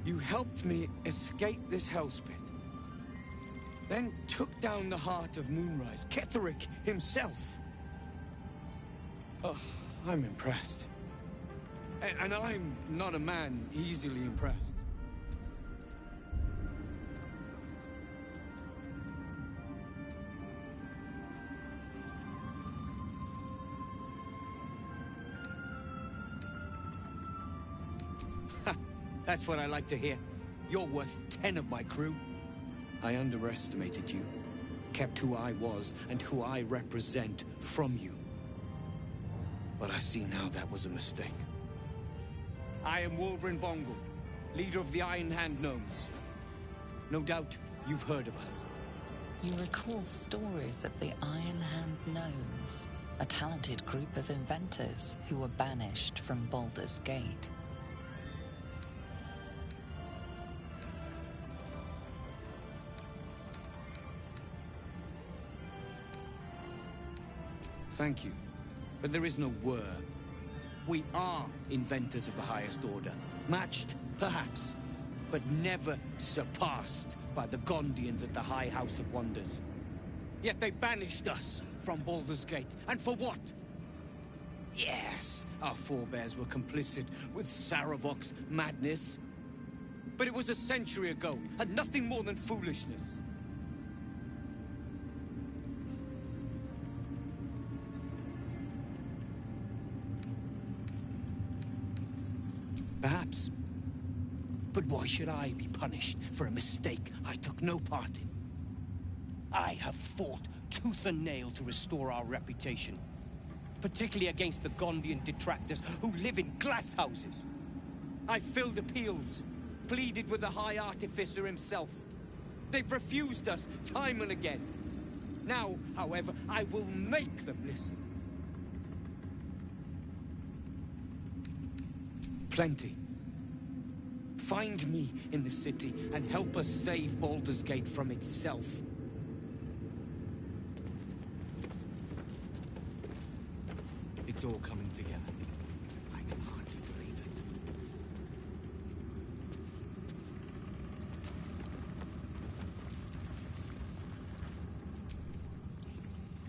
You helped me escape this hellspit. Then took down the heart of Moonrise, Ketheric himself. Oh, I'm impressed. And I'm not a man easily impressed. That's what I like to hear. You're worth 10 of my crew. I underestimated you. Kept who I was and who I represent from you. But I see now that was a mistake. I am Wolverine Bongle, leader of the Iron Hand Gnomes. No doubt you've heard of us. You recall stories of the Iron Hand Gnomes, a talented group of inventors who were banished from Baldur's Gate. Thank you, but there is no were. We are inventors of the highest order. Matched, perhaps, but never surpassed by the Gondians at the High House of Wonders. Yet they banished us from Baldur's Gate. And for what? Yes, our forebears were complicit with Saravok's madness. But it was a century ago, and nothing more than foolishness. Perhaps. But why should I be punished for a mistake I took no part in? I have fought tooth and nail to restore our reputation, particularly against the Gondian detractors who live in glass houses. I filled appeals, pleaded with the High Artificer himself. They've refused us time and again. Now, however, I will make them listen. Plenty. Find me in the city and help us save Baldur's Gate from itself. It's all coming together. I can hardly believe it.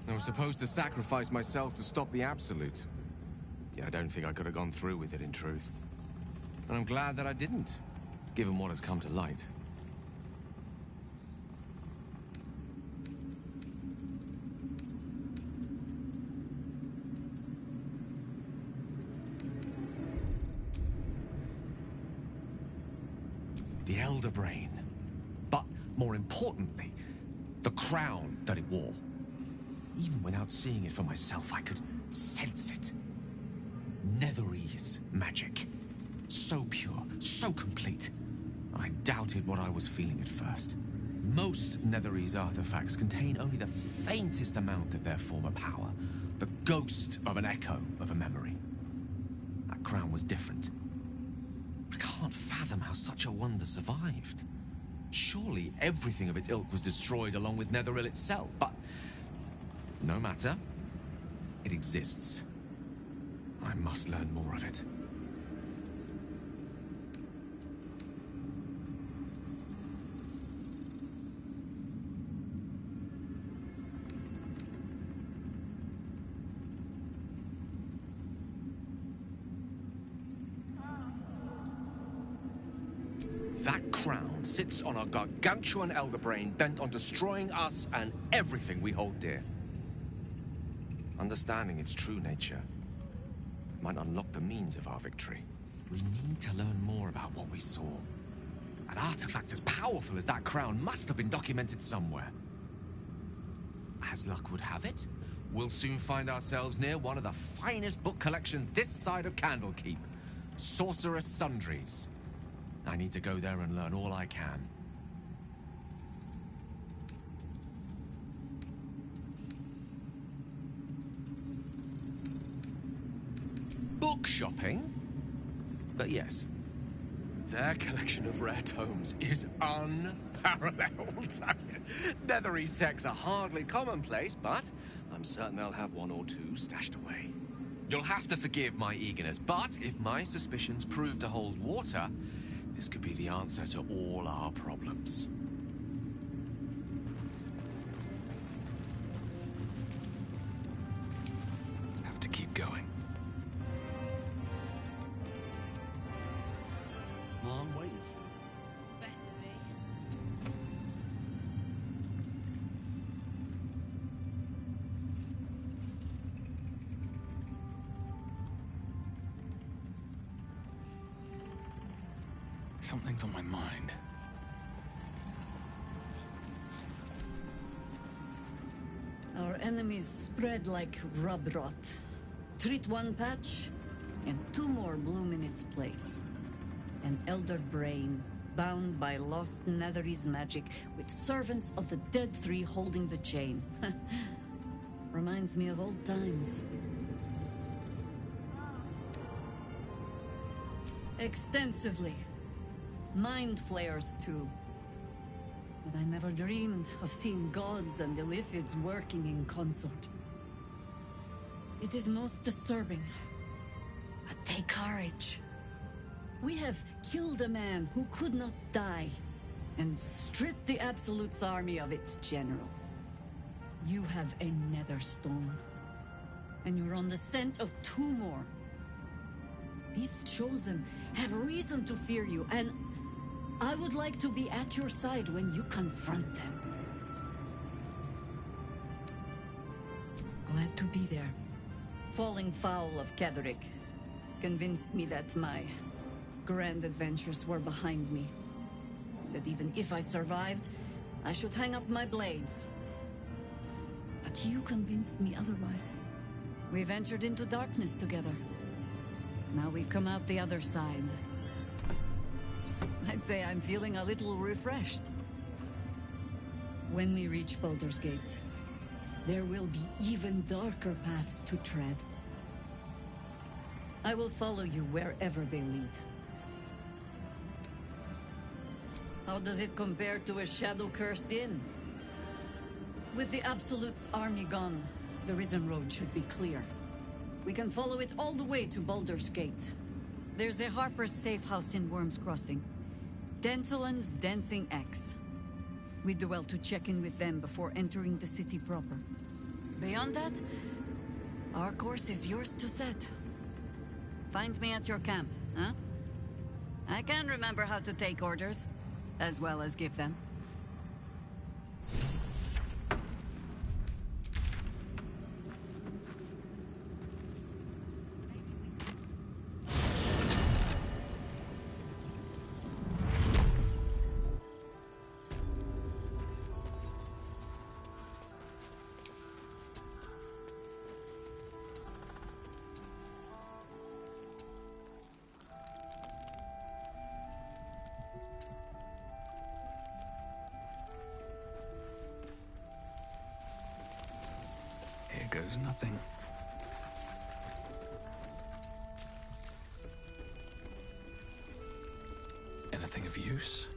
I was supposed to sacrifice myself to stop the Absolute. Yet I don't think I could have gone through with it, in truth. And I'm glad that I didn't, given what has come to light. The Elder Brain. But, more importantly, the crown that it wore. Even without seeing it for myself, I could sense it. Netherese magic. So pure, so complete. I doubted what I was feeling at first. Most Netherese artifacts contain only the faintest amount of their former power, the ghost of an echo of a memory. That crown was different. I can't fathom how such a wonder survived. Surely everything of its ilk was destroyed along with Netheril itself, but no matter. It exists. I must learn more of it. That crown sits on a gargantuan elder brain bent on destroying us and everything we hold dear. Understanding its true nature might unlock the means of our victory. We need to learn more about what we saw. An artifact as powerful as that crown must have been documented somewhere. As luck would have it, we'll soon find ourselves near one of the finest book collections this side of Candlekeep, Sorcerous Sundries. I need to go there and learn all I can. Book shopping? But yes, their collection of rare tomes is unparalleled. Netherese texts are hardly commonplace, but I'm certain they'll have one or two stashed away. You'll have to forgive my eagerness, but if my suspicions prove to hold water, This could be the answer to all our problems. Have to keep going. I'm waiting for Better be. Something's on my mind. Our enemies spread like rub rot. Treat one patch, and two more bloom in its place. An elder brain, bound by lost Netherese magic, with servants of the Dead Three holding the chain. Reminds me of old times. Extensively. Mind flayers, too. But I never dreamed of seeing gods and Illithids working in consort. It is most disturbing. But take courage. We have killed a man who could not die, and stripped the Absolute's army of its general. You have a nether stone, and you're on the scent of two more. These Chosen have reason to fear you, and I would like to be at your side when you confront them. Glad to be there. Falling foul of Ketherick convinced me that my grand adventures were behind me. That even if I survived, I should hang up my blades. But you convinced me otherwise. We ventured into darkness together. Now we've come out the other side. I'd say I'm feeling a little refreshed. When we reach Baldur's Gate, there will be even darker paths to tread. I will follow you wherever they lead. How does it compare to a shadow-cursed inn? With the Absolute's army gone, the Risen Road should be clear. We can follow it all the way to Baldur's Gate. There's a Harper's safe house in Worm's Crossing. Denthelin's Dancing Axe. We do well to check in with them before entering the city proper. Beyond that, our course is yours to set. Find me at your camp, huh? I can remember how to take orders, as well as give them. Here goes nothing. Anything of use?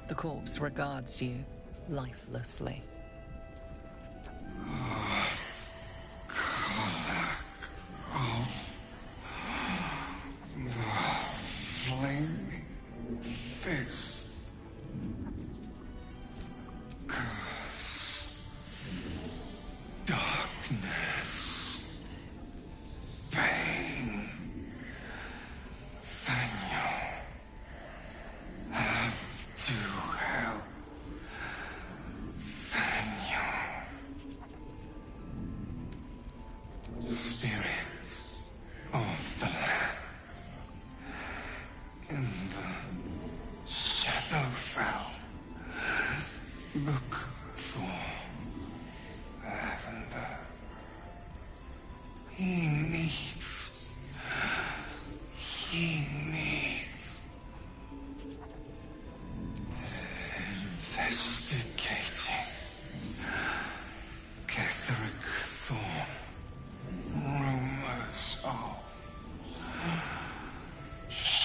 The corpse regards you lifelessly. Flaming fist. Curse. Darkness. Pain. Daniel. Have to help. Daniel. Spirit of the land. In the Shadowfell, look for Lavender. He needs investigating. Ketherick Thorn. Rumors of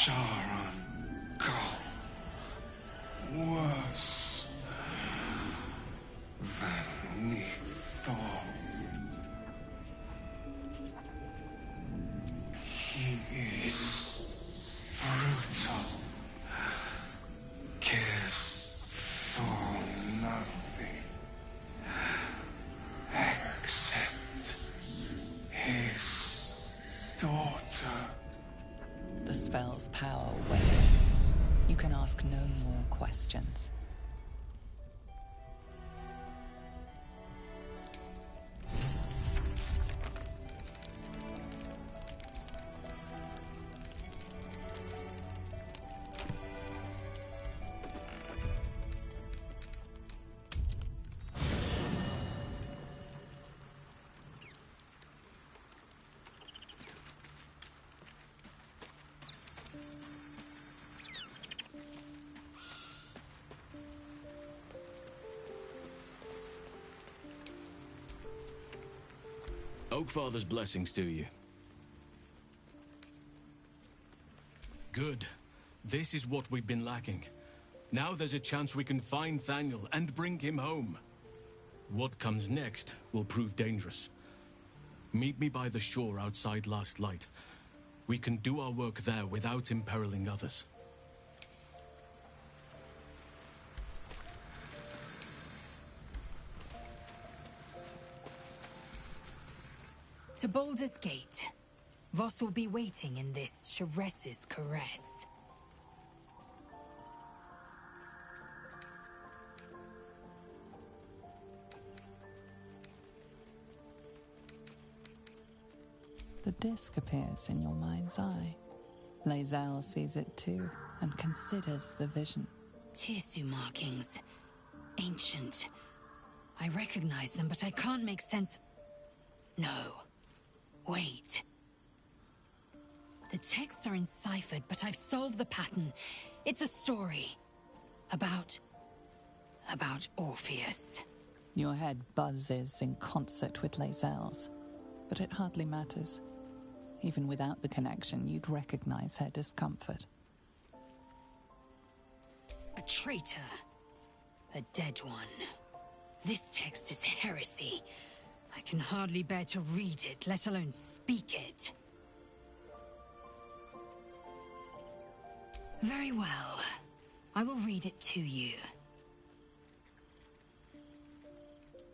Sharon Cole. Worse than we thought. He is brutal. Cares for nothing except his daughter. The spell's power wanes. You can ask no more questions. Oakfather's blessings to you. Good. This is what we've been lacking. Now there's a chance we can find Thaniel and bring him home. What comes next will prove dangerous. Meet me by the shore outside Last Light. We can do our work there without imperiling others. To Baldur's Gate. Voss will be waiting in this Sharess's caress. The disc appears in your mind's eye. Lae'zel sees it too, and considers the vision. Tirsu markings. Ancient. I recognize them, but I can't make sense. No. Wait. The texts are enciphered, but I've solved the pattern. It's a story. About Orpheus. Your head buzzes in concert with Lae'zel's, but it hardly matters. Even without the connection, you'd recognize her discomfort. A traitor. A dead one. This text is heresy. I can hardly bear to read it, let alone speak it. Very well. I will read it to you.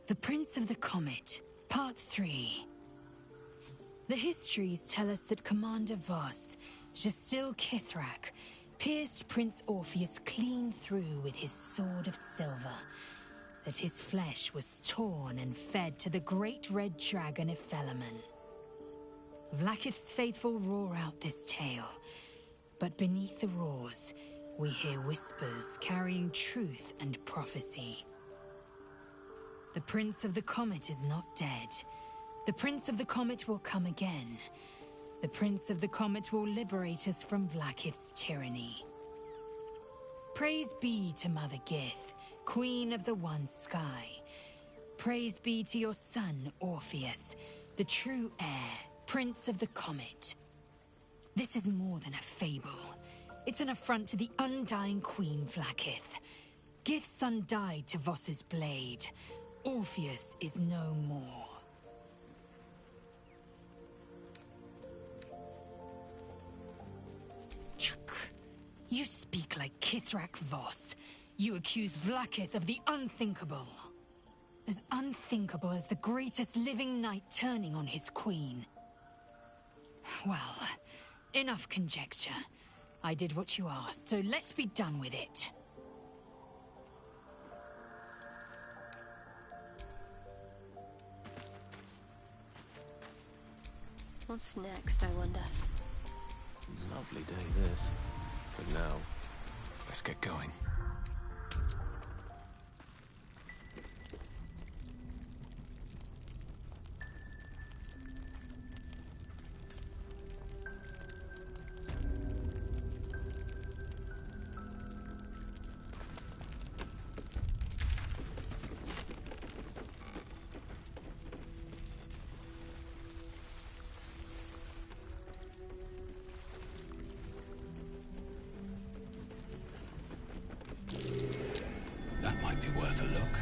The Prince of the Comet, Part 3. The histories tell us that Commander Voss, Gestil Kithrak, pierced Prince Orpheus clean through with his sword of silver, that his flesh was torn and fed to the great red dragon Ephelaman. Vlaakith's faithful roar out this tale, but beneath the roars, we hear whispers carrying truth and prophecy. The Prince of the Comet is not dead. The Prince of the Comet will come again. The Prince of the Comet will liberate us from Vlaakith's tyranny. Praise be to Mother Gith, Queen of the One Sky. Praise be to your son, Orpheus, the true heir, Prince of the Comet. This is more than a fable. It's an affront to the undying Queen Vlaakith. Gith's son died to Voss's blade. Orpheus is no more. You speak like Kithrak Voss. You accuse Vlaakith of the unthinkable. As unthinkable as the greatest living knight turning on his queen. Well, enough conjecture. I did what you asked, so let's be done with it. What's next, I wonder? Lovely day, this. For now, let's get going. worth a look.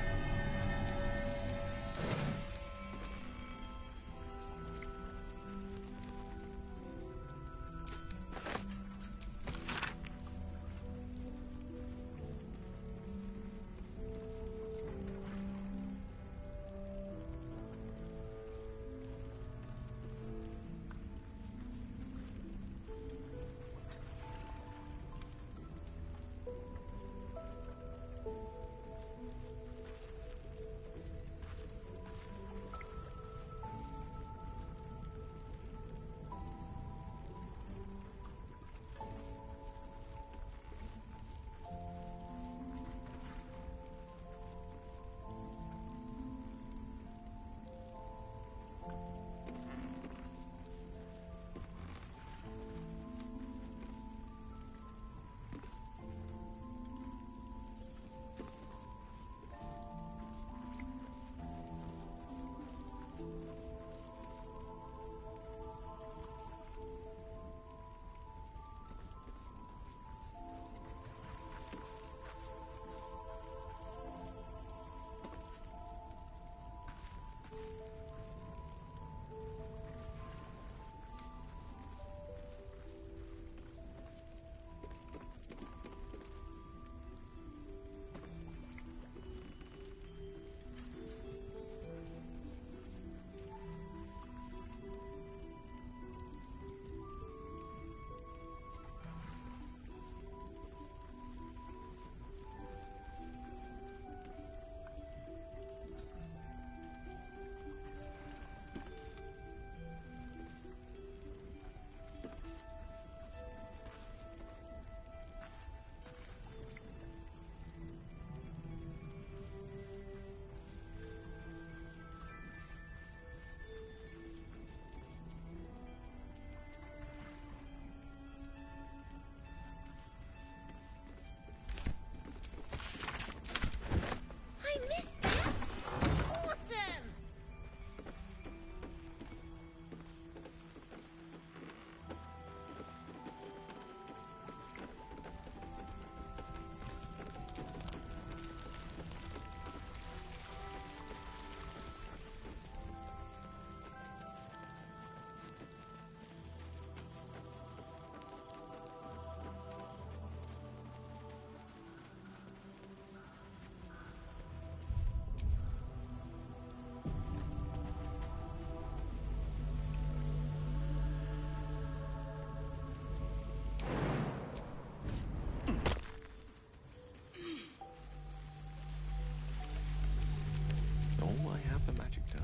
Oh, I have the magic touch.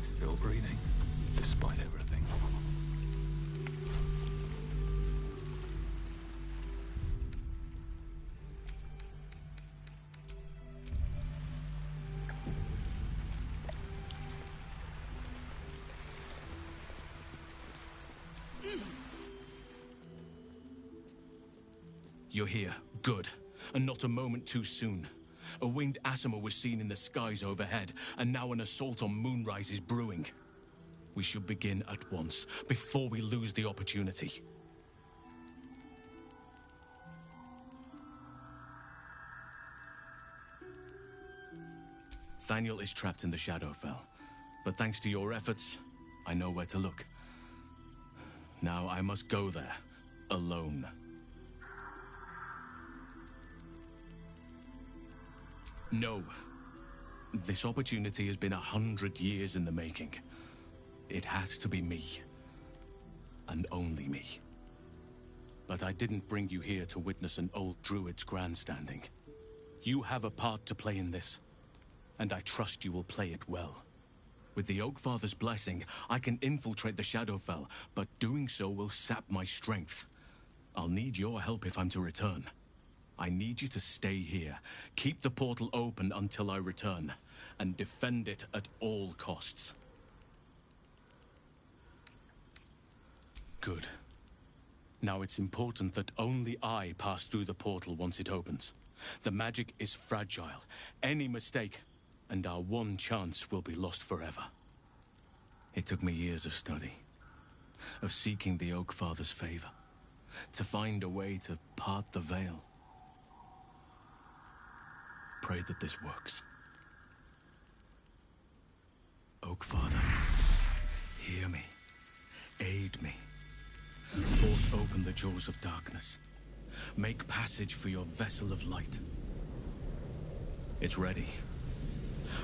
Still breathing, despite everything. You're here. Good. And not a moment too soon. A winged Asimo was seen in the skies overhead, and now an assault on Moonrise is brewing. We should begin at once, before we lose the opportunity. Thaniel is trapped in the Shadowfell, but thanks to your efforts, I know where to look. Now I must go there, alone. No. This opportunity has been 100 years in the making. It has to be me. And only me. But I didn't bring you here to witness an old druid's grandstanding. You have a part to play in this, and I trust you will play it well. With the Oakfather's blessing, I can infiltrate the Shadowfell, but doing so will sap my strength. I'll need your help if I'm to return. I need you to stay here, keep the portal open until I return, and defend it at all costs. Good. Now it's important that only I pass through the portal once it opens. The magic is fragile. Any mistake, and our one chance will be lost forever. It took me years of study, of seeking the Oak Father's favor, to find a way to part the veil. Pray that this works. Oak Father, hear me. Aid me. Force open the jaws of darkness. Make passage for your vessel of light. It's ready.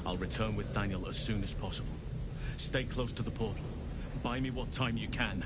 I'll return with Thaniel as soon as possible. Stay close to the portal. Buy me what time you can.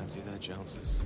See their chances.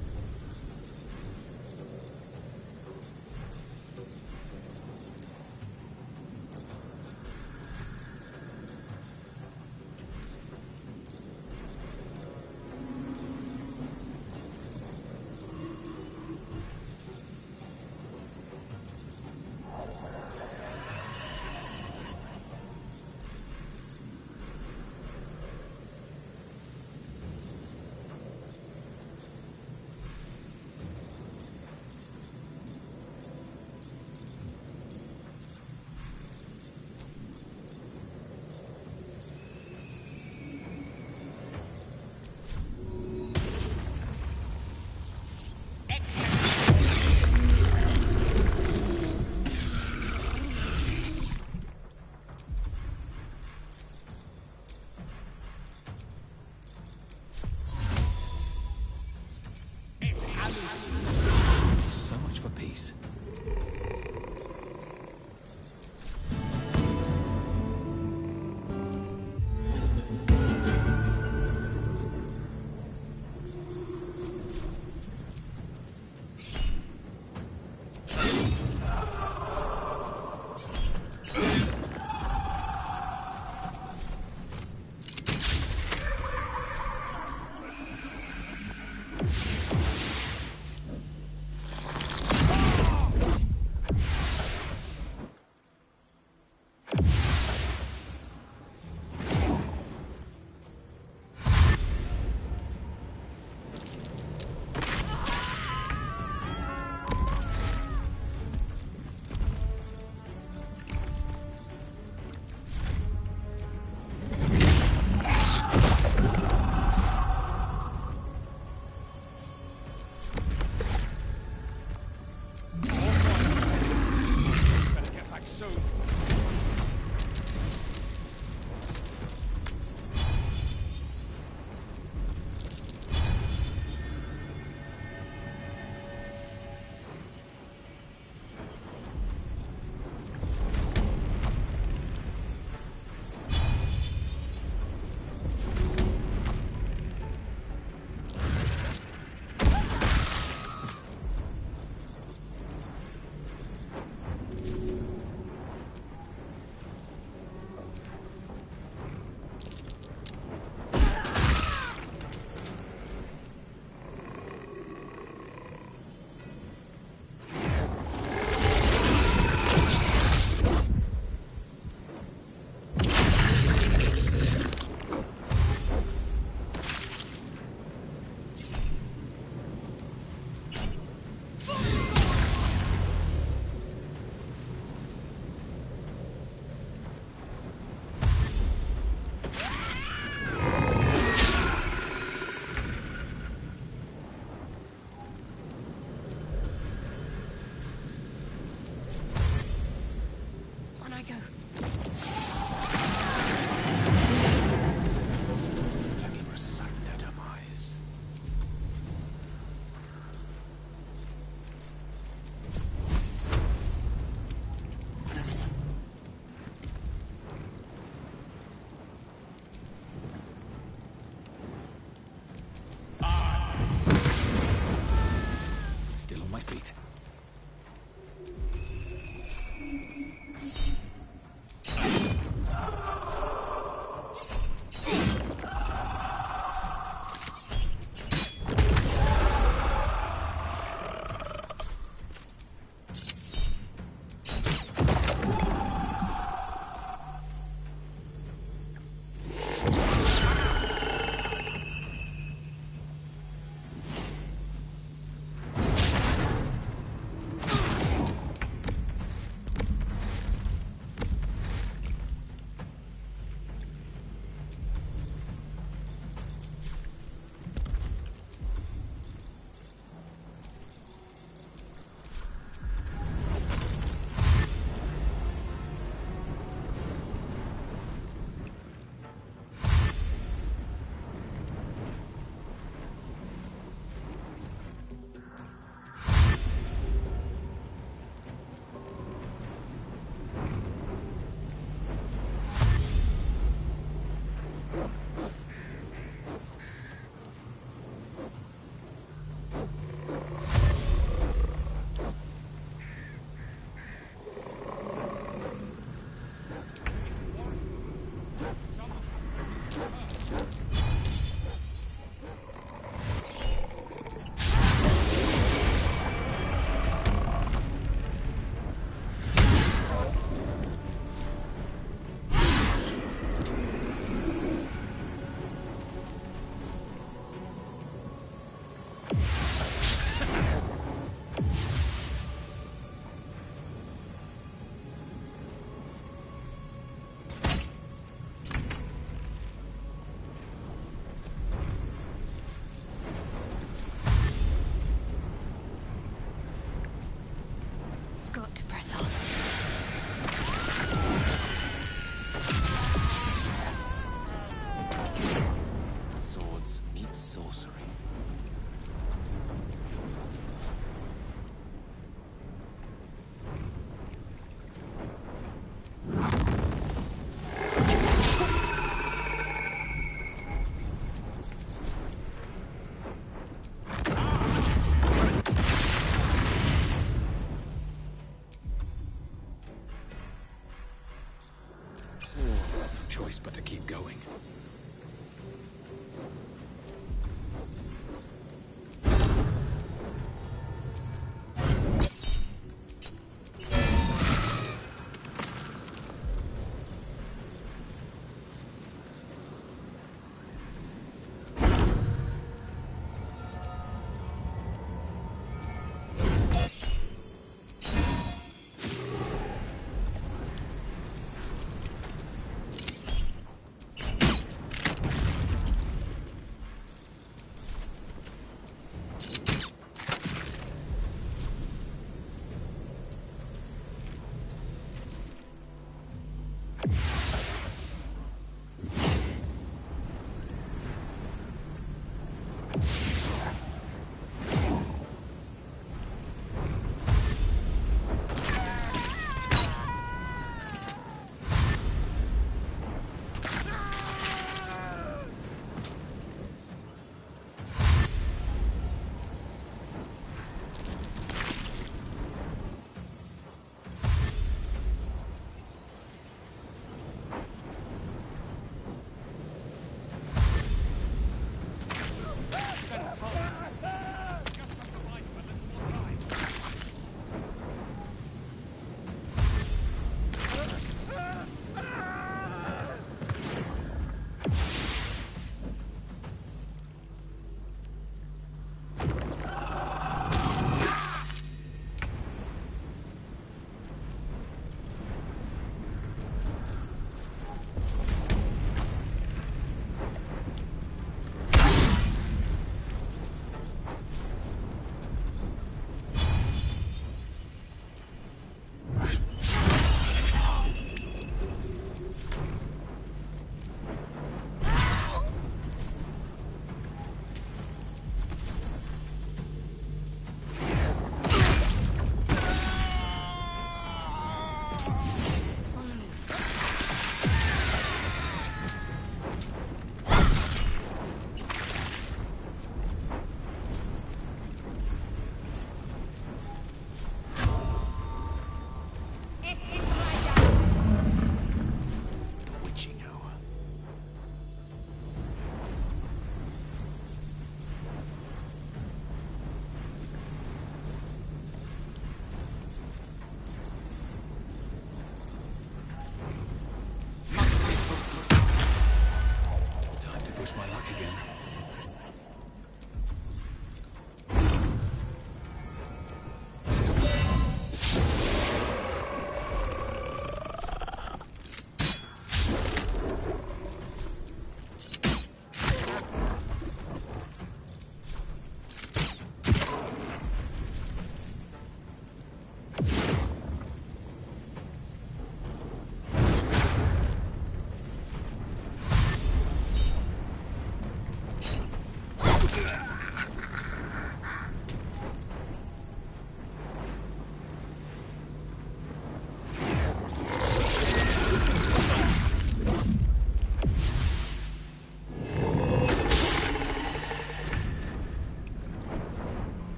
choice but to keep going.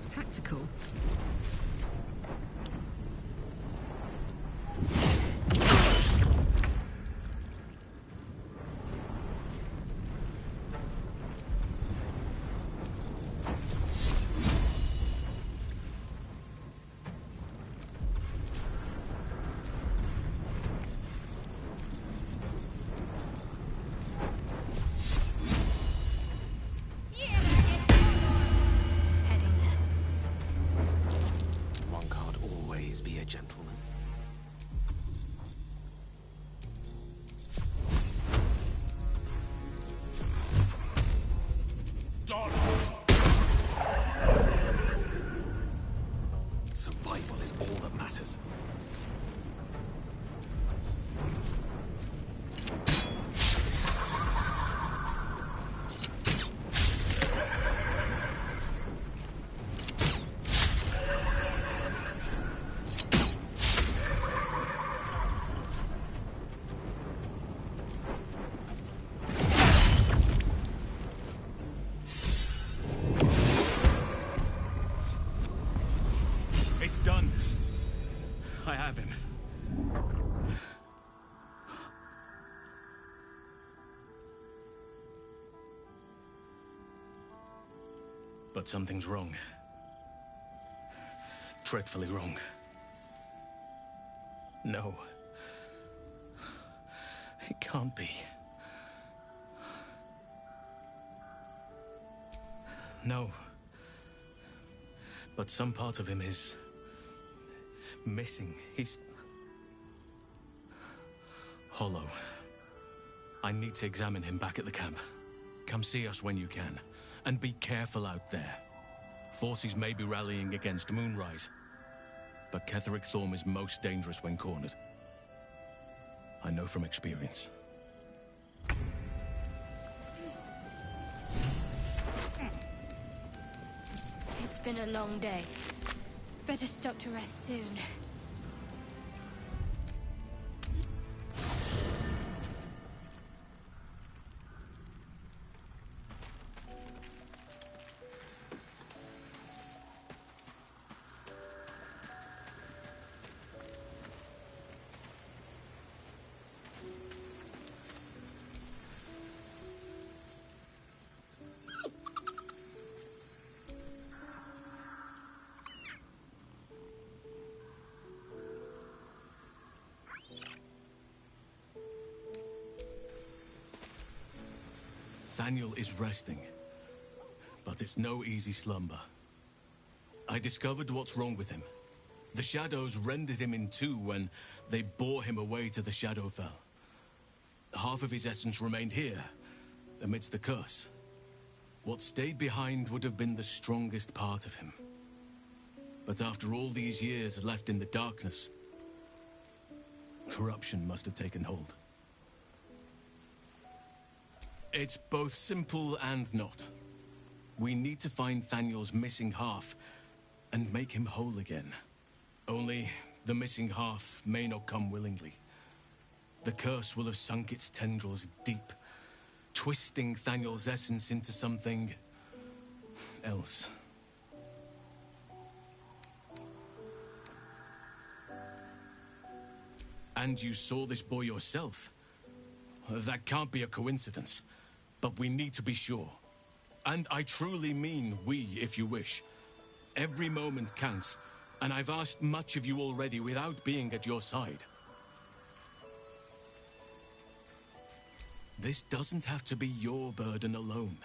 Tactical. One can't always be a gentleman. Survival is all that matters. I have him. But something's wrong. Dreadfully wrong. No. It can't be. No. But some part of him is missing. He's hollow. I need to examine him back at the camp. Come see us when you can. And be careful out there. Forces may be rallying against Moonrise, but Ketheric Thorm is most dangerous when cornered. I know from experience. It's been a long day. Better stop to rest soon. Thaniel is resting, but it's no easy slumber. I discovered what's wrong with him. The shadows rendered him in two when they bore him away to the Shadowfell. Half of his essence remained here, amidst the curse. What stayed behind would have been the strongest part of him. But after all these years left in the darkness, corruption must have taken hold. It's both simple and not. We need to find Thaniel's missing half and make him whole again. Only the missing half may not come willingly. The curse will have sunk its tendrils deep, twisting Thaniel's essence into something else. And you saw this boy yourself. That can't be a coincidence. But we need to be sure. And I truly mean we, if you wish. Every moment counts, and I've asked much of you already without being at your side. This doesn't have to be your burden alone.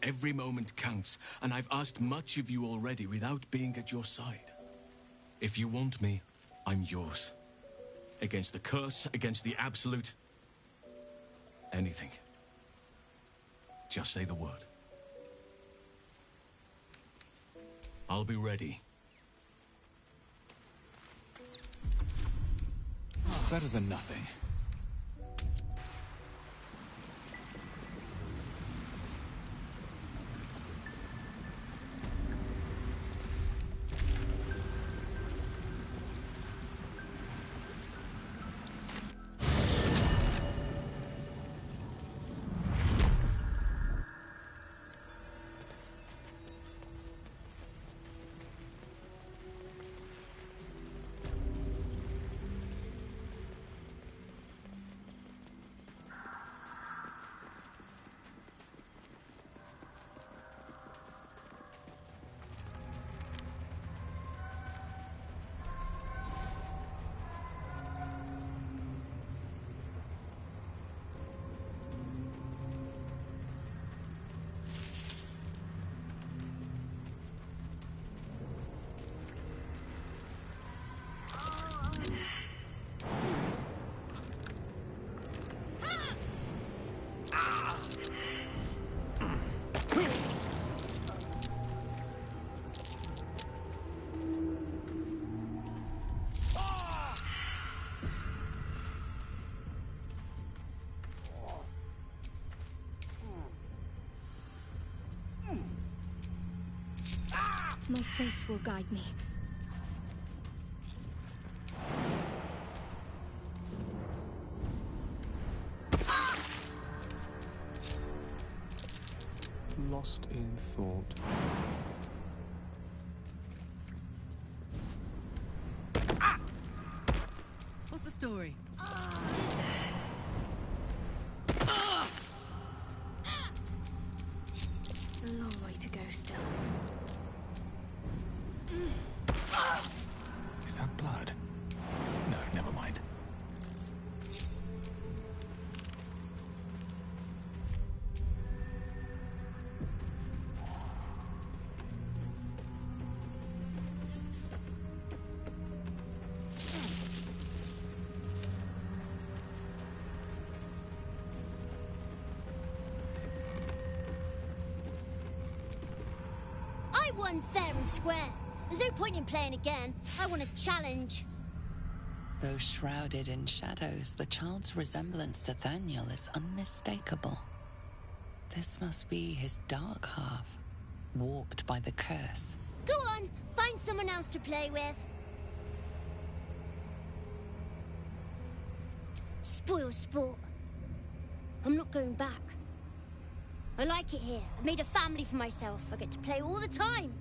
Every moment counts, and I've asked much of you already without being at your side. If you want me, I'm yours. Against the curse, against the absolute, anything. Just say the word. I'll be ready. Better than nothing. My faith will guide me. Lost in thought. story. A long way to go still. Is that blood? No, never mind. I won fair and square. There's no point in playing again. I want a challenge. Though shrouded in shadows, the child's resemblance to Thaniel is unmistakable. This must be his dark half, warped by the curse. Go on, find someone else to play with. Spoil sport. I'm not going back. I like it here. I've made a family for myself. I get to play all the time.